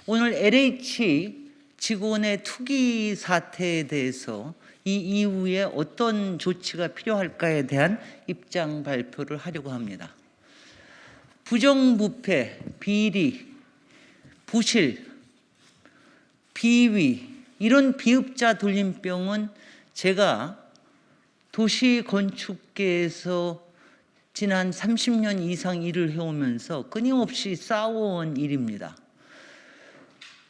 오늘 LH 직원의 투기 사태에 대해서 이 이후에 어떤 조치가 필요할까에 대한 입장 발표를 하려고 합니다. 부정부패, 비리, 부실, 비위 이런 비읍자 돌림병은 제가 도시건축계에서 지난 30년 이상 일을 해오면서 끊임없이 쌓아온 일입니다.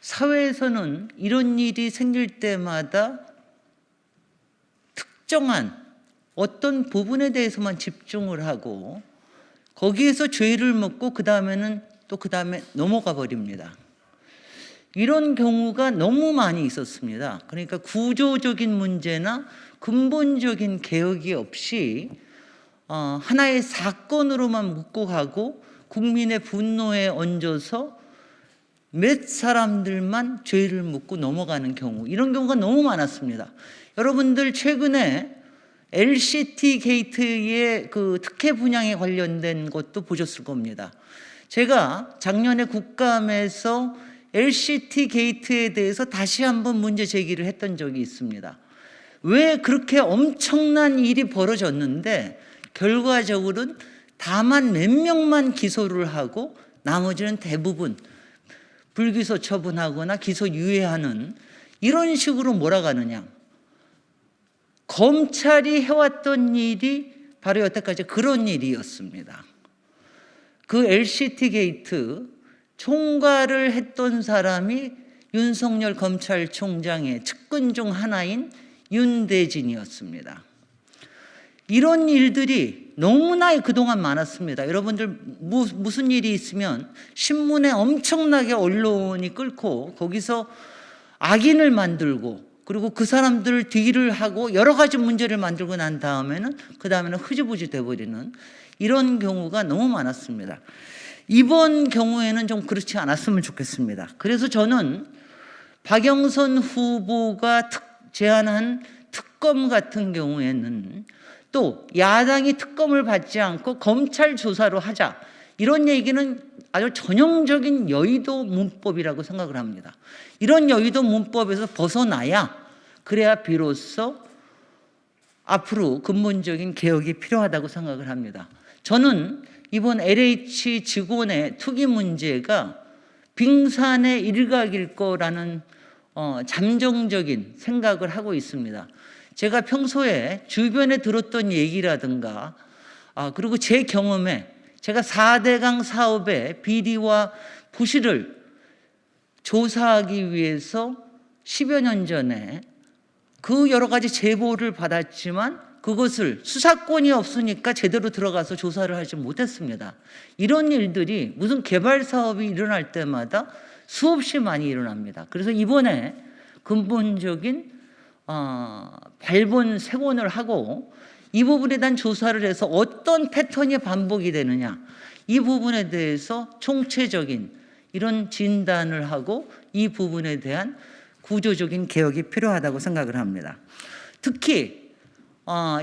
사회에서는 이런 일이 생길 때마다 특정한 어떤 부분에 대해서만 집중을 하고 거기에서 죄를 묻고 그 다음에 넘어가 버립니다. 이런 경우가 너무 많이 있었습니다. 그러니까 구조적인 문제나 근본적인 개혁이 없이 하나의 사건으로만 묻고 가고 국민의 분노에 얹어서 몇 사람들만 죄를 묻고 넘어가는 경우, 이런 경우가 너무 많았습니다. 여러분들 최근에 LCT 게이트의 그 특혜 분양에 관련된 것도 보셨을 겁니다. 제가 작년에 국감에서 LCT 게이트에 대해서 다시 한번 문제 제기를 했던 적이 있습니다. 왜 그렇게 엄청난 일이 벌어졌는데 결과적으로는 다만 몇 명만 기소를 하고 나머지는 대부분 불기소 처분하거나 기소 유예하는 이런 식으로 몰아가느냐. 검찰이 해왔던 일이 바로 여태까지 그런 일이었습니다. 그 LCT 게이트 총괄을 했던 사람이 윤석열 검찰총장의 측근 중 하나인 윤대진이었습니다. 이런 일들이 너무나 그동안 많았습니다. 여러분들 무슨 일이 있으면 신문에 엄청나게 언론이 끓고 거기서 악인을 만들고 그리고 그 사람들 뒤를 하고 여러 가지 문제를 만들고 난 다음에는 흐지부지 돼버리는 이런 경우가 너무 많았습니다. 이번 경우에는 좀 그렇지 않았으면 좋겠습니다. 그래서 저는 박영선 후보가 제안한 특검 같은 경우에는 또 야당이 특검을 받지 않고 검찰 조사로 하자, 이런 얘기는 아주 전형적인 여의도 문법이라고 생각을 합니다. 이런 여의도 문법에서 벗어나야 그래야 비로소 앞으로 근본적인 개혁이 필요하다고 생각을 합니다. 저는 이번 LH 직원의 투기 문제가 빙산의 일각일 거라는 잠정적인 생각을 하고 있습니다. 제가 평소에 주변에 들었던 얘기라든가 그리고 제 경험에 제가 4대강 사업의 비리와 부실을 조사하기 위해서 10여 년 전에 그 여러 가지 제보를 받았지만 그것을 수사권이 없으니까 제대로 들어가서 조사를 하지 못했습니다. 이런 일들이 무슨 개발 사업이 일어날 때마다 수없이 많이 일어납니다. 그래서 이번에 근본적인 발본색원을 하고 이 부분에 대한 조사를 해서 어떤 패턴이 반복이 되느냐, 이 부분에 대해서 총체적인 이런 진단을 하고 이 부분에 대한 구조적인 개혁이 필요하다고 생각을 합니다. 특히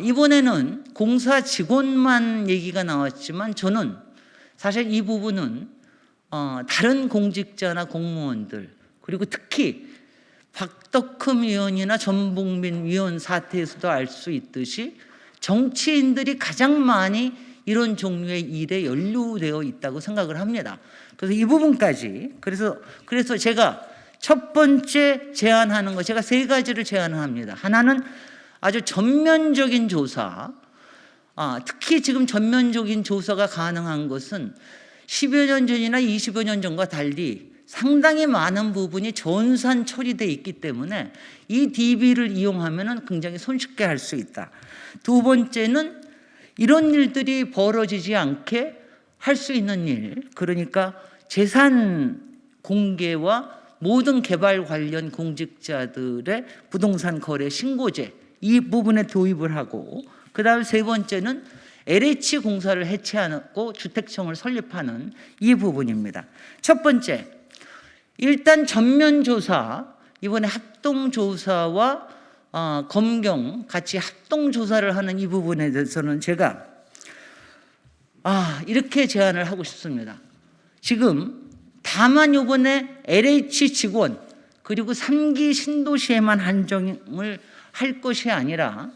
이번에는 공사 직원만 얘기가 나왔지만 저는 사실 이 부분은 다른 공직자나 공무원들 그리고 특히 박덕흠 의원이나 전봉민 의원 사태에서도 알 수 있듯이 정치인들이 가장 많이 이런 종류의 일에 연루되어 있다고 생각을 합니다. 그래서 이 부분까지 그래서 제가 첫 번째 제안하는 거, 제가 3가지를 제안합니다. 하나는 아주 전면적인 조사, 특히 지금 전면적인 조사가 가능한 것은 10여 년 전이나 20여 년 전과 달리 상당히 많은 부분이 전산 처리되어 있기 때문에 이 DB를 이용하면 굉장히 손쉽게 할 수 있다. 두 번째는 이런 일들이 벌어지지 않게 할 수 있는 일, 그러니까 재산 공개와 모든 개발 관련 공직자들의 부동산 거래 신고제, 이 부분에 도입을 하고, 그 다음 세 번째는 LH 공사를 해체하고 주택청을 설립하는 이 부분입니다. 첫 번째, 일단 전면조사, 이번에 합동조사와 검경 같이 합동조사를 하는 이 부분에 대해서는 제가 이렇게 제안을 하고 싶습니다. 지금 다만 이번에 LH 직원 그리고 3기 신도시에만 한정을 할 것이 아니라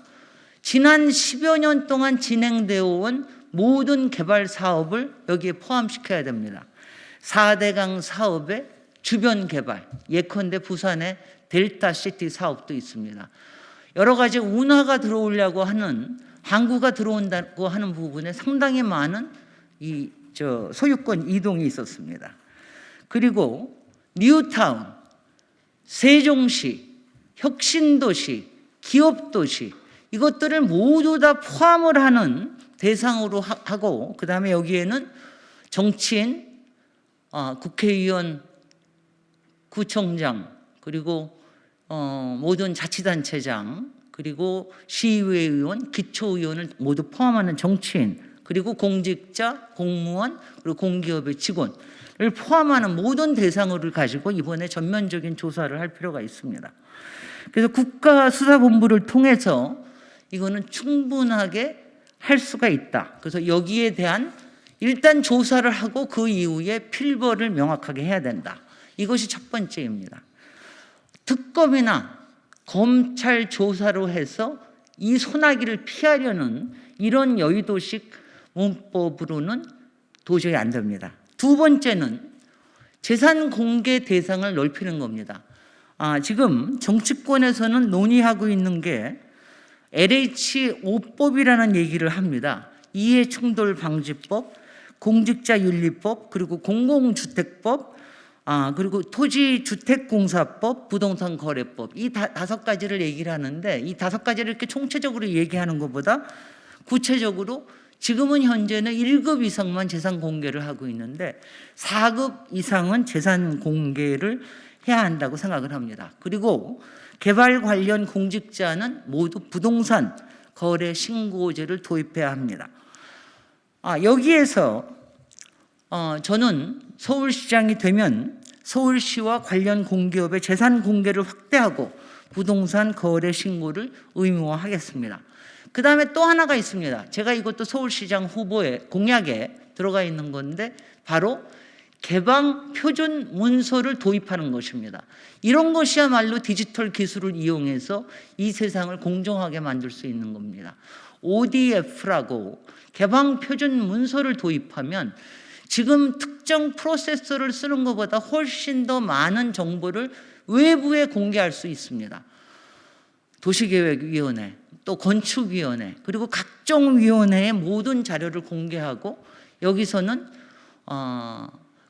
지난 10여 년 동안 진행되어 온 모든 개발 사업을 여기에 포함시켜야 됩니다. 4대강 사업의 주변 개발, 예컨대 부산의 델타시티 사업도 있습니다. 여러 가지 운하가 들어오려고 하는, 항구가 들어온다고 하는 부분에 상당히 많은 소유권 이동이 있었습니다. 그리고 뉴타운, 세종시, 혁신도시, 기업도시 이것들을 모두 다 포함을 하는 대상으로 하고, 그 다음에 여기에는 정치인, 국회의원, 구청장, 그리고 모든 자치단체장, 그리고 시의회 의원, 기초의원을 모두 포함하는 정치인, 그리고 공직자, 공무원, 그리고 공기업의 직원을 포함하는 모든 대상을 가지고 이번에 전면적인 조사를 할 필요가 있습니다. 그래서 국가수사본부를 통해서 이거는 충분하게 할 수가 있다. 그래서 여기에 대한 일단 조사를 하고 그 이후에 필벌을 명확하게 해야 된다. 이것이 첫 번째입니다. 특검이나 검찰 조사로 해서 이 소나기를 피하려는 이런 여의도식 문법으로는 도저히 안 됩니다. 두 번째는 재산 공개 대상을 넓히는 겁니다. 지금 정치권에서는 논의하고 있는 게 LH5법이라는 얘기를 합니다. 이해충돌방지법, 공직자윤리법, 그리고 공공주택법, 그리고 토지주택공사법, 부동산거래법, 이 다섯 가지를 얘기를 하는데, 이 다섯 가지를 이렇게 총체적으로 얘기하는 것보다 구체적으로 지금은 현재는 1급 이상만 재산 공개를 하고 있는데 4급 이상은 재산 공개를 해야 한다고 생각을 합니다. 그리고 개발 관련 공직자는 모두 부동산 거래 신고제를 도입해야 합니다. 여기에서 저는 서울시장이 되면 서울시와 관련 공기업의 재산 공개를 확대하고 부동산 거래 신고를 의무화하겠습니다. 그 다음에 또 하나가 있습니다. 제가 이것도 서울시장 후보의 공약에 들어가 있는 건데 바로 개방 표준 문서를 도입하는 것입니다. 이런 것이야말로 디지털 기술을 이용해서 이 세상을 공정하게 만들 수 있는 겁니다. ODF라고 개방 표준 문서를 도입하면 지금 특정 프로세서를 쓰는 것보다 훨씬 더 많은 정보를 외부에 공개할 수 있습니다. 도시계획위원회, 또 건축위원회, 그리고 각종 위원회의 모든 자료를 공개하고 여기서는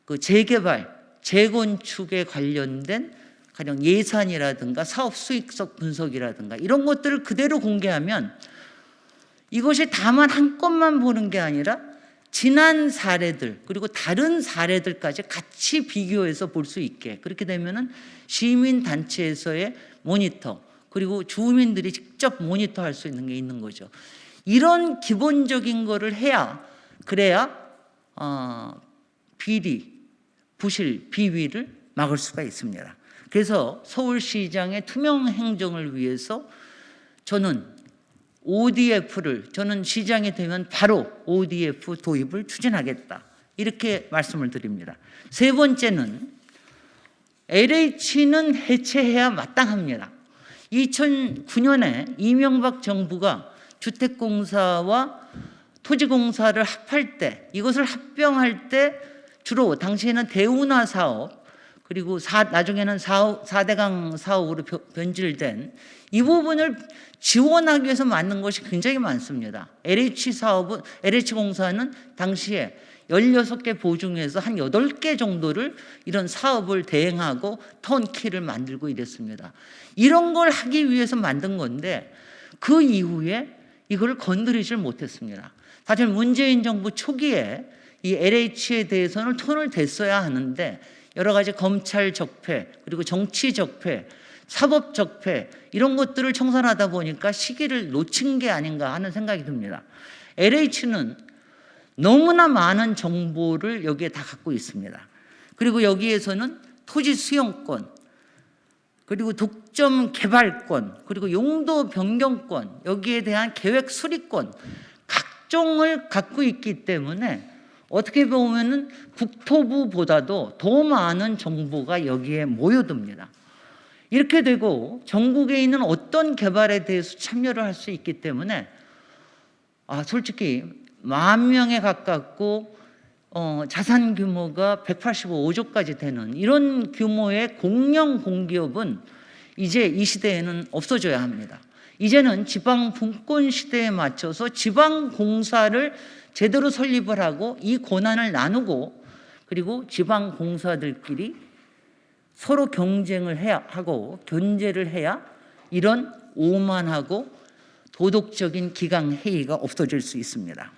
그 재개발, 재건축에 관련된 가령 예산이라든가 사업 수익성 분석이라든가 이런 것들을 그대로 공개하면 이것이 다만 한 건만 보는 게 아니라 지난 사례들 그리고 다른 사례들까지 같이 비교해서 볼 수 있게, 그렇게 되면은 시민단체에서의 모니터 그리고 주민들이 직접 모니터할 수 있는 게 있는 거죠. 이런 기본적인 거를 해야, 그래야 비리, 부실, 비위를 막을 수가 있습니다. 그래서 서울시장의 투명 행정을 위해서 저는 ODF를, 저는 시장이 되면 바로 ODF 도입을 추진하겠다, 이렇게 말씀을 드립니다. 세 번째는 LH는 해체해야 마땅합니다. 2009년에 이명박 정부가 주택공사와 토지공사를 합할 때, 이것을 합병할 때 주로 당시에는 대운하 사업, 그리고 나중에는 4대강 사업으로 변질된 이 부분을 지원하기 위해서 만든 것이 굉장히 많습니다. LH공사는 당시에 16개 보중에서 한 8개 정도를 이런 사업을 대행하고 턴키를 만들고 이랬습니다. 이런 걸 하기 위해서 만든 건데 그 이후에 이걸 건드리질 못했습니다. 사실 문재인 정부 초기에 이 LH에 대해서는 손을 댔어야 하는데 여러 가지 검찰 적폐, 그리고 정치 적폐, 사법 적폐 이런 것들을 청산하다 보니까 시기를 놓친 게 아닌가 하는 생각이 듭니다. LH는 너무나 많은 정보를 여기에 다 갖고 있습니다. 그리고 여기에서는 토지 수용권, 그리고 독점 개발권, 그리고 용도 변경권, 여기에 대한 계획 수립권 각종을 갖고 있기 때문에 어떻게 보면은 국토부보다도 더 많은 정보가 여기에 모여듭니다. 이렇게 되고 전국에 있는 어떤 개발에 대해서 참여를 할 수 있기 때문에 솔직히 10,000명에 가깝고 자산 규모가 185조까지 되는 이런 규모의 공영 공기업은 이제 이 시대에는 없어져야 합니다. 이제는 지방 분권 시대에 맞춰서 지방 공사를 제대로 설립을 하고 이 권한을 나누고, 그리고 지방 공사들끼리 서로 경쟁을 해야 하고 견제를 해야 이런 오만하고 도덕적인 기강 회의가 없어질 수 있습니다.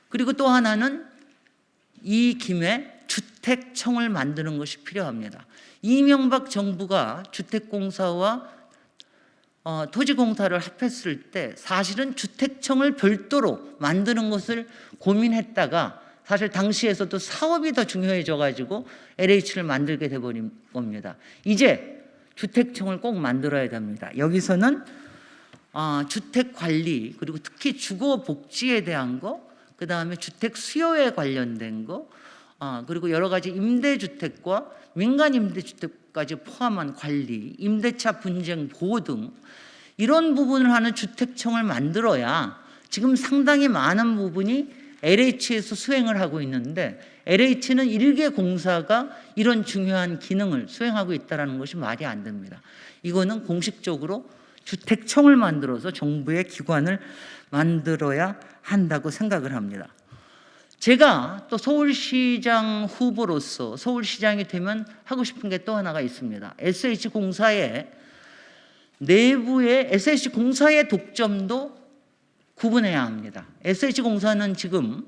그리고 또 하나는 이 김에 주택청을 만드는 것이 필요합니다. 이명박 정부가 주택공사와 토지공사를 합했을 때 사실은 주택청을 별도로 만드는 것을 고민했다가 사실 당시에서도 사업이 더 중요해져 가지고 LH를 만들게 돼버린 겁니다. 이제 주택청을 꼭 만들어야 됩니다. 여기서는 주택 관리, 그리고 특히 주거 복지에 대한 거, 그 다음에 주택 수요에 관련된 거, 그리고 여러 가지 임대주택과 민간 임대주택까지 포함한 관리, 임대차 분쟁 보호 등 이런 부분을 하는 주택청을 만들어야 지금 상당히 많은 부분이 LH에서 수행을 하고 있는데, LH는 일개 공사가 이런 중요한 기능을 수행하고 있다는 것이 말이 안 됩니다. 이거는 공식적으로 주택청을 만들어서 정부의 기관을 만들어야 한다고 생각을 합니다. 제가 또 서울시장 후보로서 서울시장이 되면 하고 싶은 게 또 하나가 있습니다. SH공사의 내부의 SH공사의 독점도 구분해야 합니다. SH공사는 지금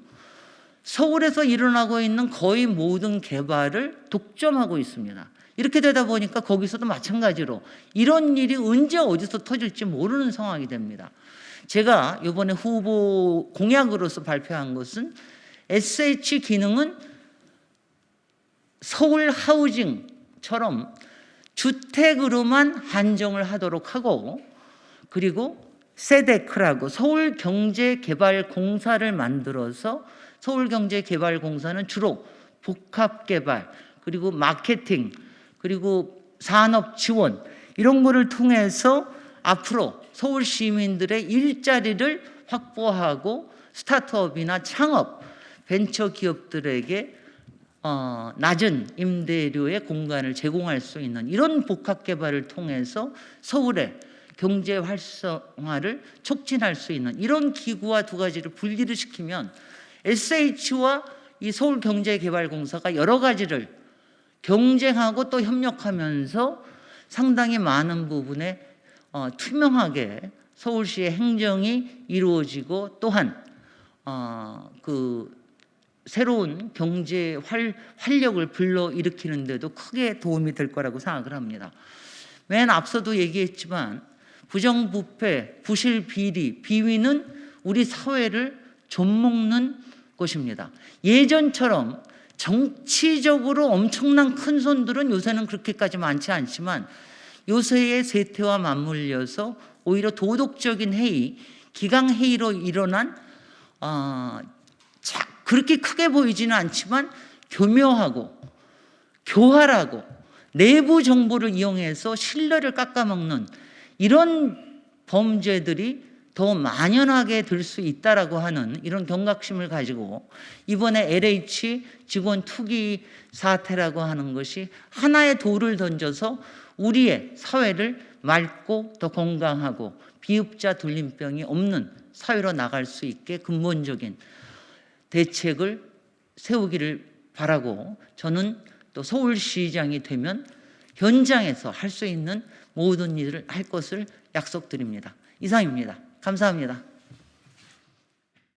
서울에서 일어나고 있는 거의 모든 개발을 독점하고 있습니다. 이렇게 되다 보니까 거기서도 마찬가지로 이런 일이 언제 어디서 터질지 모르는 상황이 됩니다. 제가 이번에 후보 공약으로서 발표한 것은 SH 기능은 서울 하우징처럼 주택으로만 한정을 하도록 하고, 그리고 세데크라고 서울경제개발공사를 만들어서 서울경제개발공사는 주로 복합개발, 그리고 마케팅, 그리고 산업 지원 이런 거를 통해서 앞으로 서울 시민들의 일자리를 확보하고 스타트업이나 창업, 벤처기업들에게 낮은 임대료의 공간을 제공할 수 있는 이런 복합개발을 통해서 서울의 경제 활성화를 촉진할 수 있는 이런 기구와 두 가지를 분리를 시키면 SH와 이 서울경제개발공사가 여러 가지를 경쟁하고 또 협력하면서 상당히 많은 부분에 투명하게 서울시의 행정이 이루어지고, 또한 그 새로운 경제 활력을 불러일으키는 데도 크게 도움이 될 거라고 생각을 합니다. 맨 앞서도 얘기했지만 부정부패, 부실비리, 비위는 우리 사회를 좀먹는 것입니다. 예전처럼 정치적으로 엄청난 큰 손들은 요새는 그렇게까지 많지 않지만 요새의 세태와 맞물려서 오히려 도덕적인 해이, 기강해이로 일어난 그렇게 크게 보이지는 않지만 교묘하고 교활하고 내부 정보를 이용해서 신뢰를 깎아먹는 이런 범죄들이 더 만연하게 될 수 있다라고 하는 이런 경각심을 가지고 이번에 LH 직원 투기 사태라고 하는 것이 하나의 돌을 던져서 우리의 사회를 맑고 더 건강하고 비읍자 돌림병이 없는 사회로 나갈 수 있게 근본적인 대책을 세우기를 바라고, 저는 또 서울시장이 되면 현장에서 할 수 있는 모든 일을 할 것을 약속드립니다. 이상입니다. 감사합니다.